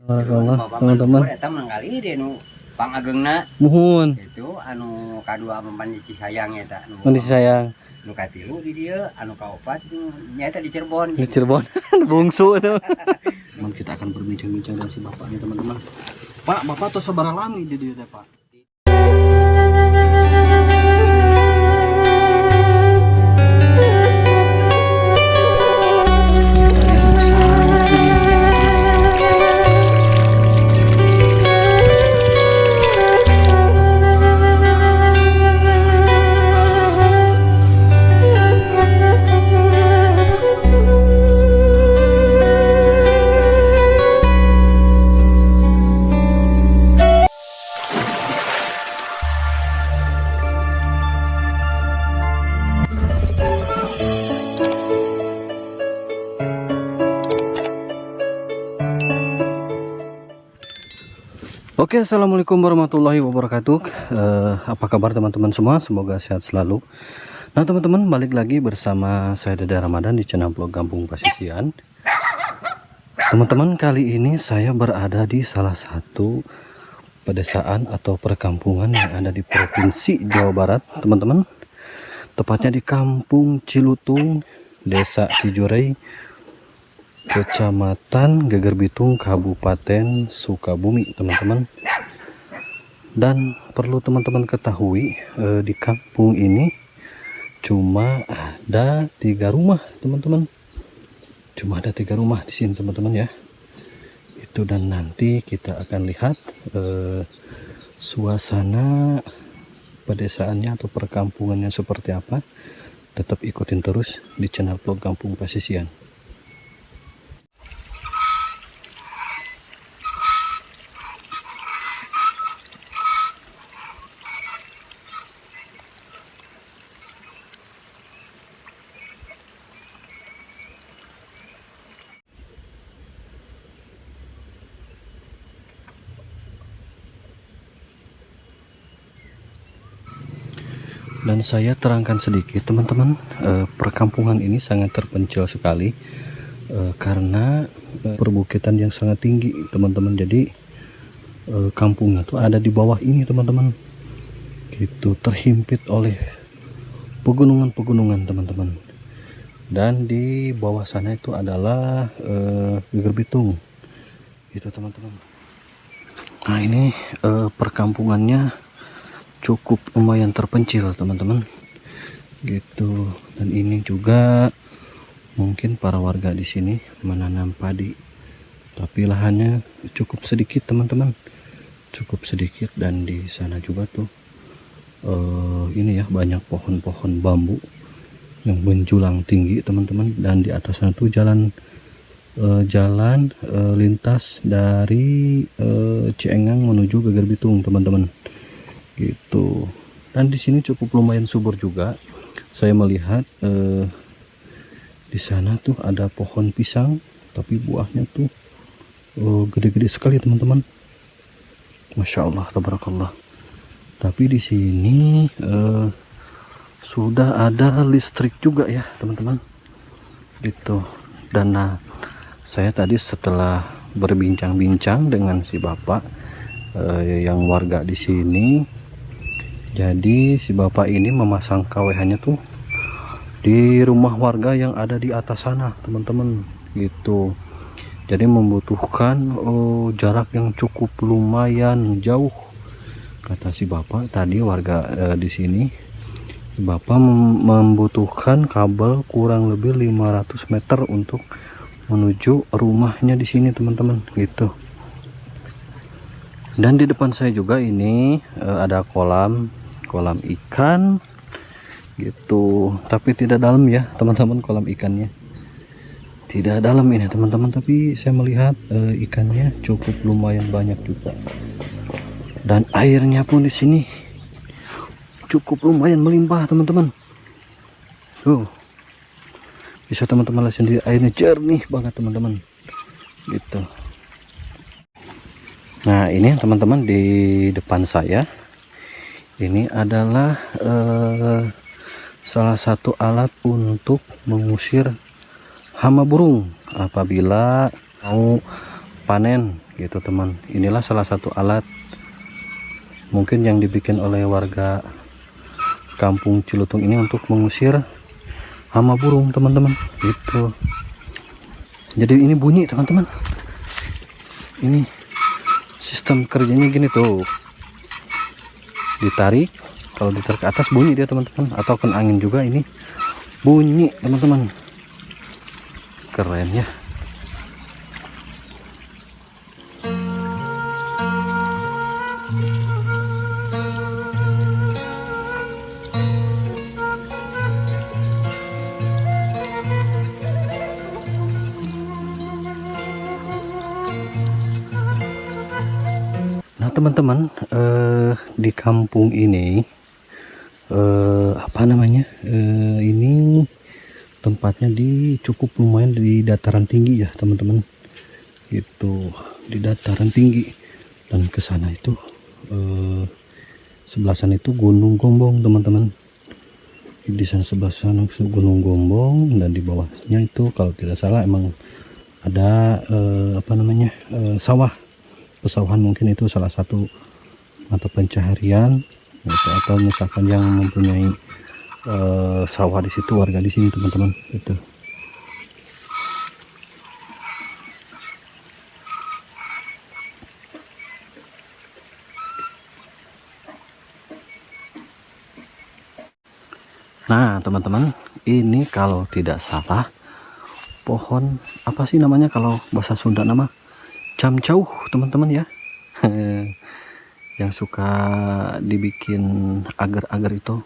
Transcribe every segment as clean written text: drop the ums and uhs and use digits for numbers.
Barakallah teman-teman. Eta manggali deh nu pangagengna. Muhun. Itu anu kadua mempan sayang eta. Mandi sayang. Nu katilu di dieu, anu kaopat nyata di Cirebon. Di Cirebon. Bungsu itu. Teman kita akan berbincang-bincang dengan si bapaknya teman-teman. Pak, bapak tuh sabar lami di dieu teh, Pak. Oke, assalamualaikum warahmatullahi wabarakatuh. Apa kabar teman-teman semua? Semoga sehat selalu. Nah teman-teman, balik lagi bersama saya Deda Ramadan di channel vlog Kampung Pasisian. Teman-teman, kali ini saya berada di salah satu pedesaan atau perkampungan yang ada di Provinsi Jawa Barat, teman-teman. Tepatnya di Kampung Cilutung, Desa Cijurei, Kecamatan Gegerbitung, Kabupaten Sukabumi, teman-teman. Dan perlu teman-teman ketahui, di kampung ini cuma ada 3 rumah, teman-teman. Cuma ada 3 rumah di sini, teman-teman ya. Itu, dan nanti kita akan lihat suasana pedesaannya atau perkampungannya seperti apa. Tetap ikutin terus di channel vlog Kampung Pasisian. Dan saya terangkan sedikit teman-teman, perkampungan ini sangat terpencil sekali karena perbukitan yang sangat tinggi, teman-teman. Jadi kampungnya itu ada di bawah ini, teman-teman. Gitu, terhimpit oleh pegunungan-pegunungan, teman-teman. Dan di bawah sana itu adalah Gegerbitung. Gitu, teman-teman. Nah, ini perkampungannya cukup lumayan terpencil, teman-teman. Gitu. Dan ini juga mungkin para warga di sini menanam padi, tapi lahannya cukup sedikit, teman-teman. Cukup sedikit. Dan di sana juga tuh ini ya, banyak pohon-pohon bambu yang menjulang tinggi, teman-teman. Dan di atas sana tuh jalan lintas dari Ciengang menuju Gegerbitung, teman-teman. Gitu. Dan di sini cukup lumayan subur juga. Saya melihat di sana tuh ada pohon pisang, tapi buahnya tuh gede-gede sekali, teman-teman. Masya Allah, tabarakallah. Tapi di sini sudah ada listrik juga ya, teman-teman. Gitu. Dan nah, saya tadi setelah berbincang-bincang dengan si bapak yang warga di sini. Jadi si bapak ini memasang KWH-nya tuh di rumah warga yang ada di atas sana, teman-teman. Gitu. Jadi membutuhkan jarak yang cukup lumayan jauh. Kata si bapak tadi, warga di sini, si bapak membutuhkan kabel kurang lebih 500 meter untuk menuju rumahnya di sini, teman-teman. Gitu. Dan di depan saya juga ini ada kolam ikan gitu, tapi tidak dalam ya, teman-teman. Kolam ikannya tidak dalam ini, teman-teman, tapi saya melihat ikannya cukup lumayan banyak juga. Dan airnya pun di sini cukup lumayan melimpah, teman-teman. Tuh, bisa teman-teman lihat sendiri, airnya jernih banget, teman-teman. Gitu. Nah, ini teman-teman, di depan saya ini adalah salah satu alat untuk mengusir hama burung apabila mau panen gitu teman. Inilah salah satu alat mungkin yang dibikin oleh warga kampung Cilutung ini untuk mengusir hama burung teman-teman gitu. Jadi ini bunyi teman-teman, ini sistem kerjanya gini tuh, ditarik, kalau ditarik ke atas bunyi dia teman-teman, atau kena angin juga ini bunyi teman-teman. Keren ya. Nah teman-teman, di kampung ini apa namanya, ini tempatnya cukup lumayan di dataran tinggi ya teman-teman, itu di dataran tinggi, dan ke sana itu sebelah sana itu Gunung Gombong teman-teman. Di sana sebelah sana Gunung Gombong, dan di bawahnya itu kalau tidak salah emang ada apa namanya, sawah, pesawahan. Mungkin itu salah satu mata pencaharian gitu, atau misalkan yang mempunyai sawah di situ, warga di sini teman-teman gitu. Nah teman-teman, ini kalau tidak salah pohon apa sih namanya kalau bahasa Sunda, nama camcauh teman-teman ya. Yang suka dibikin agar-agar itu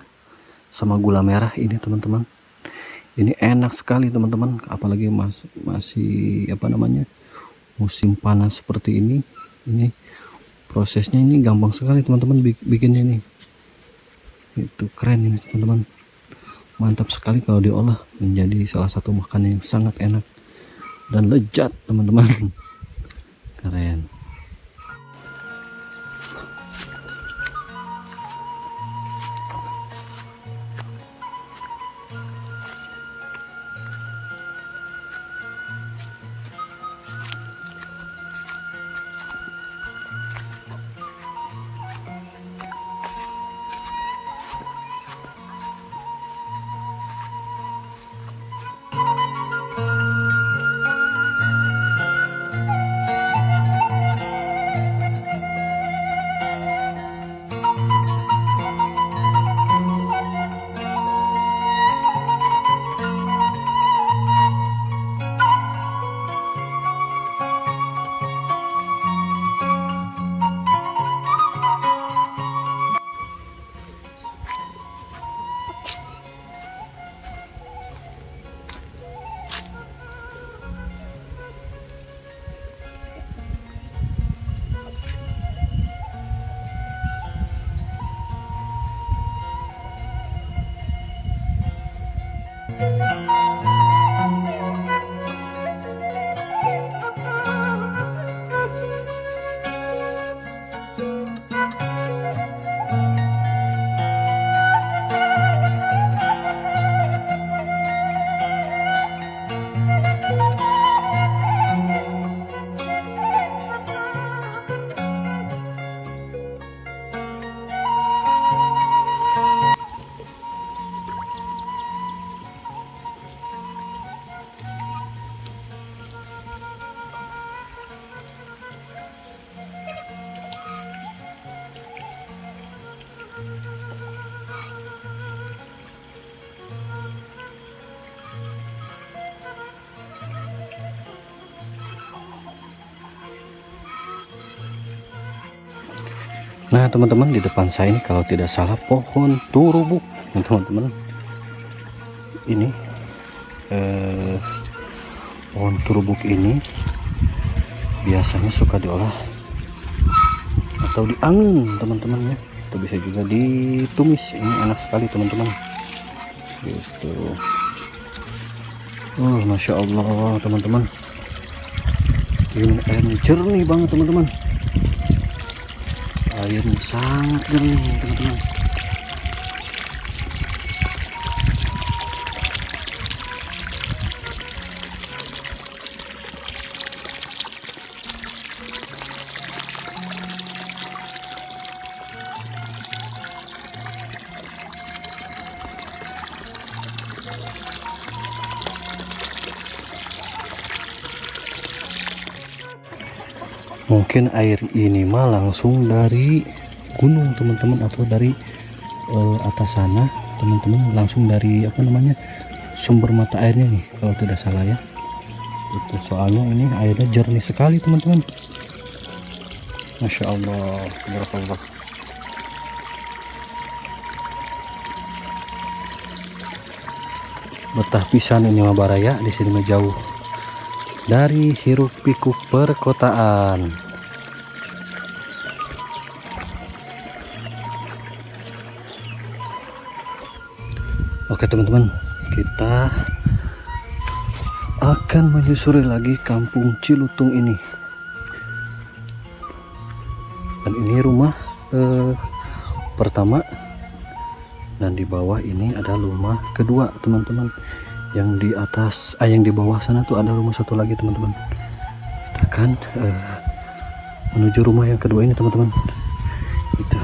sama gula merah ini teman-teman. Ini enak sekali teman-teman, apalagi masih apa namanya, musim panas seperti ini. Ini prosesnya ini gampang sekali teman-teman bikinnya ini. Itu keren ini teman-teman, mantap sekali kalau diolah menjadi salah satu makanan yang sangat enak dan lezat teman-teman. Keren. Nah teman-teman, di depan saya ini kalau tidak salah pohon turubuk teman-teman. Ini pohon turubuk ini biasanya suka diolah atau diangin teman-teman ya, atau bisa juga ditumis. Ini enak sekali teman-teman gitu. Masya Allah teman-teman, ini airnya jernih banget teman-teman, airnya sangat jernih teman-teman. Mungkin air ini mah langsung dari gunung teman-teman, atau dari atas sana teman-teman, langsung dari apa namanya, sumber mata airnya nih kalau tidak salah ya. Itu soalnya ini airnya jernih sekali teman-teman. Masya Allah, tabarakallah. Betah pisan ini mah baraya, di sini mah jauh dari hiruk pikuk perkotaan. Oke teman-teman, kita akan menyusuri lagi kampung Cilutung ini. Dan ini rumah pertama, dan di bawah ini ada rumah kedua teman-teman. Yang di atas, yang di bawah sana tuh ada rumah satu lagi teman-teman. Kita akan menuju rumah yang kedua ini teman-teman. Itu.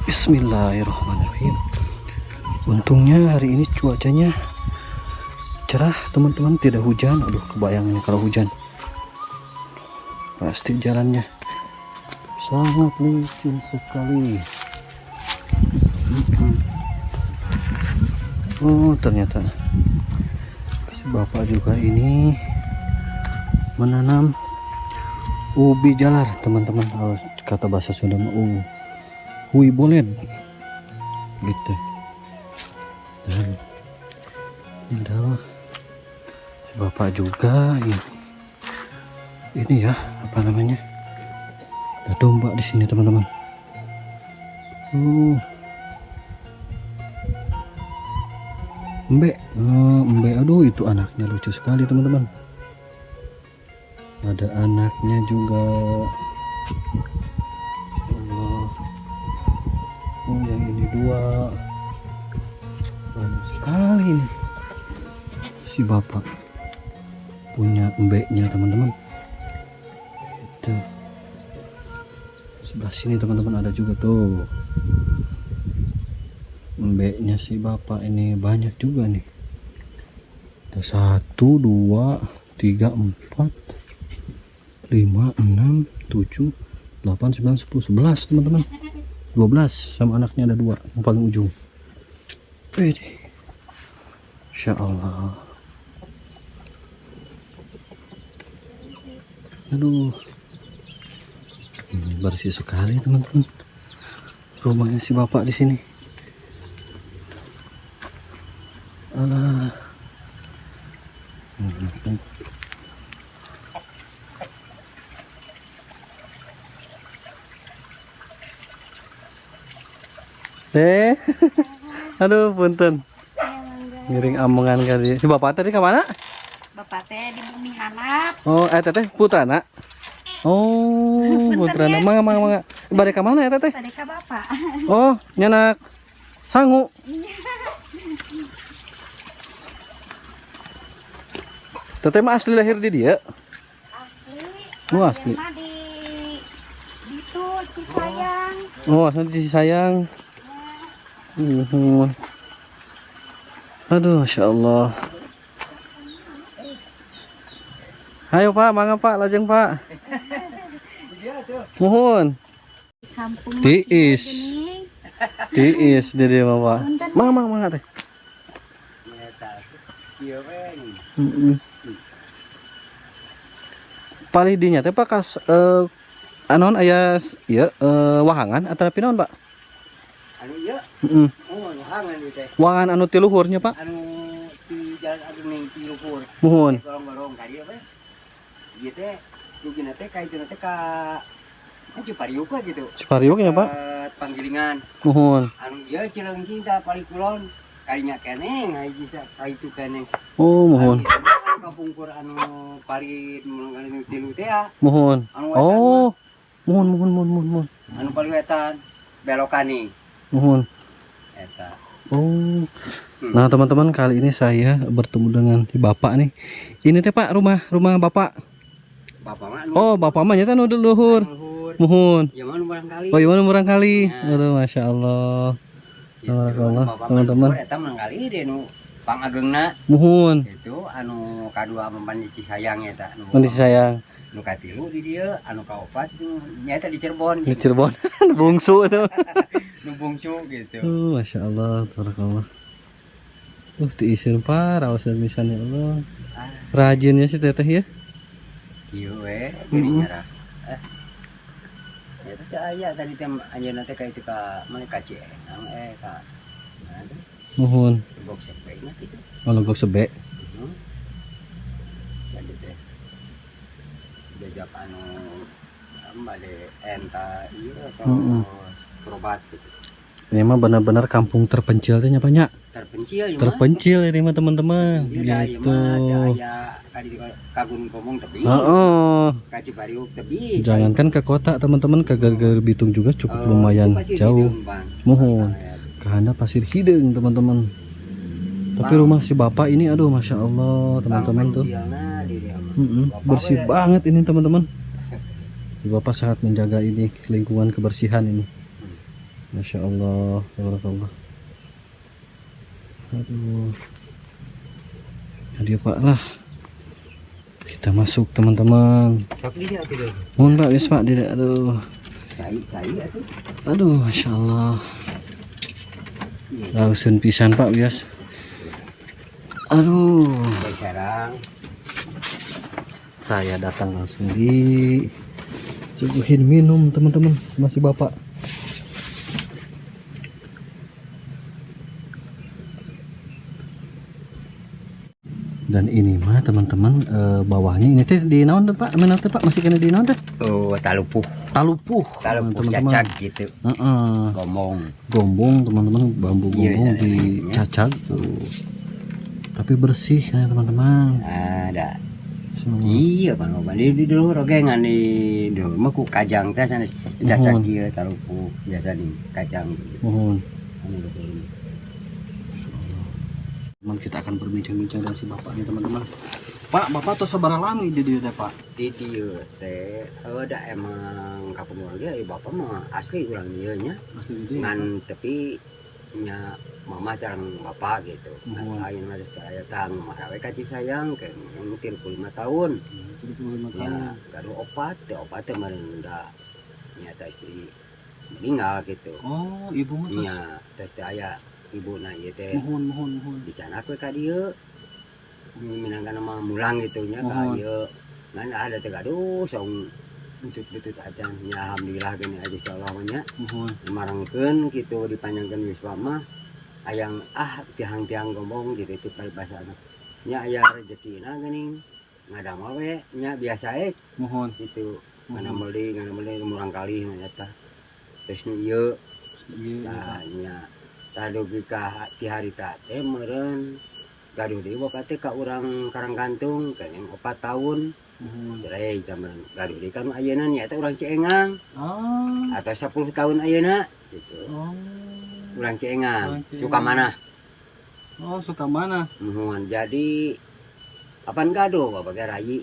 Bismillahirrahmanirrahim. Untungnya hari ini cuacanya cerah teman-teman, tidak hujan. Aduh, kebayang ini kalau hujan pasti jalannya sangat licin sekali. Oh, ternyata si bapak juga ini menanam ubi jalar teman-teman. Kalau kata bahasa Sunda mah hui boled gitu. Dan ini adalah si bapak juga ini ya, apa namanya, ada domba di sini teman-teman. Embe, aduh itu anaknya lucu sekali teman-teman. Ada anaknya juga. Allah. Oh, yang ini dua. Banyak sekali nih. Si bapak punya embeknya teman-teman. Itu. Sebelah sini teman-teman ada juga tuh. Embeknya si bapak ini banyak juga nih. Ada 1, 2, 3, 4, 5, 6, 7, 8, 9, 10, 11 teman-teman. 12 sama anaknya ada 2 yang paling ujung. Insya Allah. Aduh, ini bersih sekali teman-teman. Rumahnya si bapak di sini. Aduh punten, miring amongan kali. Si bapak tadi ke mana? Bapak teh di bumi hanap. Oh, teteh putrana. Oh, putrana. Mangga. Bade ka mana teteh? Bade ka bapak. Oh, nyanak sangu. Teteh mah asli lahir di dia? Asli. Oh, asli. Mah di itu Cisayang. Oh, asli di Cisayang. Aduh, Masya Allah. Ayo Pak, mangga Pak, lajeng Pak. Mohon. Kampung Tiis. Tiis dari Bapak. Mangga teh. Palih dinya teh Pak kas anon aya ieu wahangan atau pinaon Pak? Anu ieu. Oh, wahangan ieu teh. Wahangan anu ti luhurnya Pak? Anu di jalan agung ning ti luhur. Mohon. Gorong-gorong ka dieu we. Ieu teh dugina teh ka ituna teh ka Cipariuk lah gitu. Cipariuk ya Pak? Panggilingan. Mohon. Anu ieu Cileung Cinta paling kulon. Kalinya keneng hiji itu keneng. Oh, mohon. Kapungkur anu paling anu tilu teh ya. Mohon. Anu Oh. Mohon. Anu paling wetan belokani. Mohon. Eta. Oh. Nah, teman-teman, kali ini saya bertemu dengan si Bapak nih. Ini teh Pak, rumah Bapak. Bapak mah Oh, Bapak mah nyata nu luhur. Mohon. Ya mana barangkali. Oh, gimana barangkali? Aduh, Masya Allah. Barakallah, teman-teman. Eta barangkali deh nu pangagengna Muhun. itu anu kadua mempan Cisayang eta Mandi sayang nu katilu di dieu anu kaopat nyaeta di Cirebon di Cirebon. Bungsu itu. nu bungsu gitu. Masya Allah, tabarakallah. Diisin parah usaha misalnya Allah. Rajinnya si teteh ya. Kieu we geuning nyarah. Eta teh aya tadi teh anjeunna teh ka itu ka mana ka Cienang ka Muhun. Gok sepena kitu. Logok sebe. Jadi teh jajak anu bade enta ieu atau berobat gitu. Ini mah benar-benar kampung terpencil teh nya banyak. Terpencil ya mah. Terpencil ini mah teman-teman. Gitu. Gitu. Aya kadi kagun komong tebi. Heeh. Ka Cibariuk tebi. Jangankan ke kota teman-teman, ke Gargar Bitung juga cukup lumayan itu pasti jauh. hidung, Bang. Mohon. Kehana pasir hidung teman-teman. Tapi rumah si bapak ini aduh masya Allah teman-teman tuh. Pencilna di dia mah. Bersih banget ini teman-teman. Si bapak sangat menjaga ini lingkungan kebersihan ini. Masya Allah, tabarakallah. Aduh. Jadi pak lah. Kita masuk teman-teman. Sok di dia tidur. Mohon pak, wis pak, tidak aduh. Cai atuh. Aduh, masya Allah. Lausun pisan pak bias. Aduh, Sekarang saya datang langsung di suguhin minum teman-teman sama si bapak. Dan ini mah teman-teman bawahnya ini teh di naon teh pak, mana teh pak masih kena di naon teh? talupuh Talupuh cacag gitu. Heeh. Gombong teman-teman, bambu gombong dicacag tuh. Tapi bersih ya teman-teman. Ada. Iya kan oban di dulu rogengan di dulu mah ku kajang teh sanes cacag ieu talupuh biasa di kacang. Mohon. Anu betul. Teman kita akan berbincang-bincang dengan si bapak nih teman-teman. Pak, bapak tuh sabar lami di dieu teh pak? Di dieu teh da emang kampung urang ge bapak mah asli urang dieu nya. Asli di dieu. Ngan tapi nya mama sareng bapak gitu. Lain mah geus aya tang marawe ka Cisayang ke 35 tahun. 35 tahun. Ya, garu opat teh meureun da nyata istri meninggal gitu. Oh, ibu mah terus. Nya tes teh aya ibuna ieu teh Mohon. dicanak we ka dieu. Minangkan mah mulang gitu nya ka ieu. Ngan ada teh gaduh saung butut acan nya alhamdulillah gini aja insyaallah nya. Mohon. Marangkeun gitu dipanjangkeun wiswa mah ayang tiang-tiang gombong gitu itu kali bahasana. Nya aya rezekina geuning ngadamel we nya biasa Mohon. gitu. Ngana meuli murang kali eta. Terus nu ieu Iya. nya tadugi ka ti harita teh meureun gaduh deui bapak teh ka urang Karanggantung kengeng 4 tahun. Cerai zaman gaduh deui kan ayeuna nya eta urang Ciengang. Oh. Atau 10 tahun ayeuna gitu. Oh. Urang Ciengang, suka mana? Oh, suka mana? Mohon jadi apaan gaduh bapak ge rayi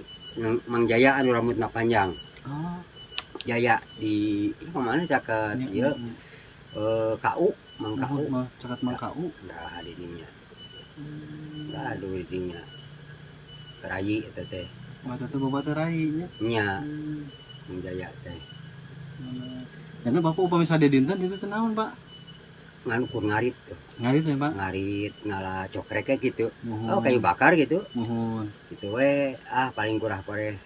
Mang Jaya anu rambutna panjang. Oh. Jaya di mana caket ieu KU Mang KU Mah cakat Mang KU. dah di dinya. Gaduh di dinya. Rayi eta teh. Wah, teh bapak teh rai nya. Nya Mang Jaya teh. Karena bapak upami sade dinten itu teh naon, Pak? Ngan ukur ngarit tuh. Ngarit ya, Pak? Ngarit ngala cokrek gitu. Mohon. Oh kayu bakar gitu. Mohon. Gitu we paling kurang pare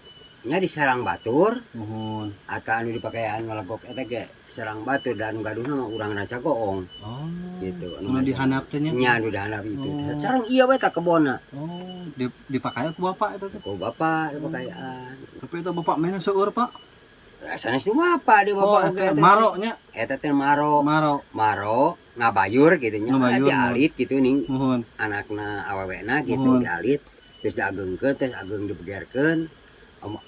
nya di sarang batur Mohon. atau anu dipakaian ngelegok eta ge sarang batur dan gaduhna mah urang raca goong Oh. gitu Anu dihanap teh nya. nya anu dihanap itu Oh. sareng ieu we ta kebonna Oh, dipakai ku bapak itu teh. ku bapak dipakaian Tapi itu bapak main seueur, Pak. sanes nu bapak di Oh, bapak eta maro nya. eta teh maro Maro. ngabayur gitu nya Ngabayur, di alit gitu ning Mohon. anakna awewena gitu di alit terus diagengkeun terus ageng dibegerkeun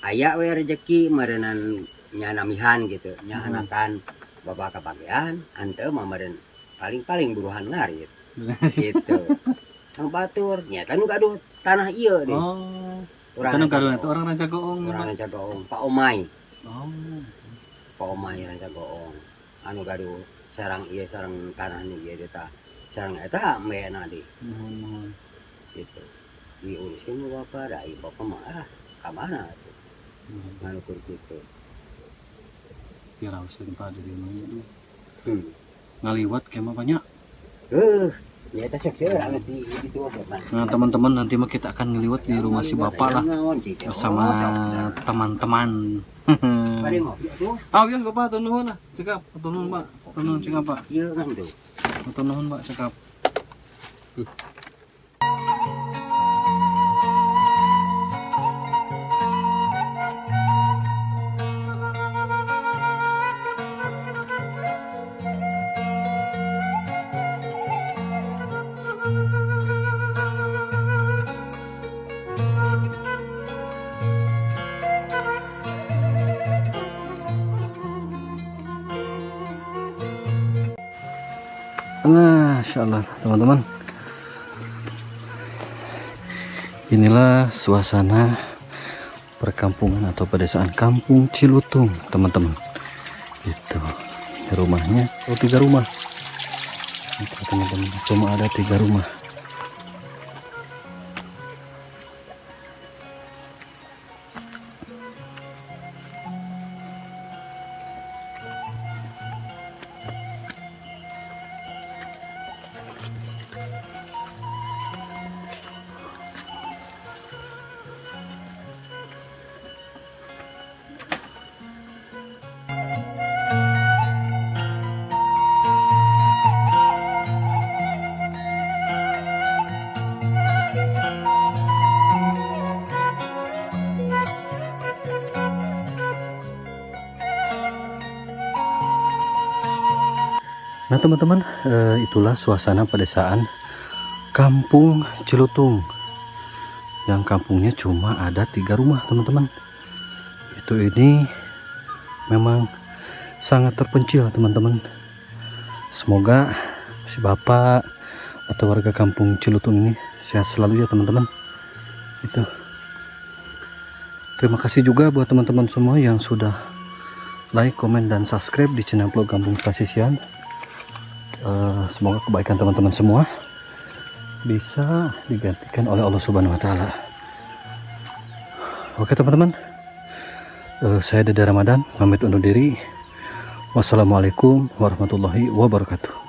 aya we rezeki meureunnan nya namihan gitu nya anakan bapak kapagean hanteu mah meureun paling buruhan ngarit gitu sang batur nyata nu gaduh tanah ieu deh Oh. urang Kan gaduh eta orang Raja Goong. urang Ranca Goong Pak Omai Oh. Pak Omai Ranca Goong anu gaduh sarang ieu sarang tanah nih ieu eta sarang eta meena deui Mohon. gitu diurusin sama bapak dah bapak mah kemana tuh ngalukur gitu Pirausin Pak di dieu hmm. ngaliwat kemah banyak. Ya kita seksir anget di itu apa Nah teman-teman nanti mah kita akan ngeliwat di rumah si bapak lah bersama teman-teman. Mari ngopi tuh. Ah iya bapak atur nuhun lah cekap atur nuhun Pak atur nuhun cekap Pak Iya kan tuh. atur nuhun Pak cekap. Nah, insyaallah teman-teman. Inilah suasana perkampungan atau pedesaan Kampung Cilutung, teman-teman. Itu rumahnya, 3 rumah. Itu teman-teman, cuma ada 3 rumah. Nah teman-teman, itulah suasana pedesaan Kampung Cilutung. Yang kampungnya cuma ada 3 rumah teman-teman. Itu ini memang sangat terpencil teman-teman. Semoga si bapak atau warga Kampung Cilutung ini sehat selalu ya teman-teman. Itu. Terima kasih juga buat teman-teman semua yang sudah like, komen, dan subscribe di channel vlog Kampung Pasisian. Semoga kebaikan teman-teman semua bisa digantikan oleh Allah Subhanahu wa Ta'ala. Oke teman-teman, saya Dede Ramadan pamit undur diri. Wassalamualaikum warahmatullahi wabarakatuh.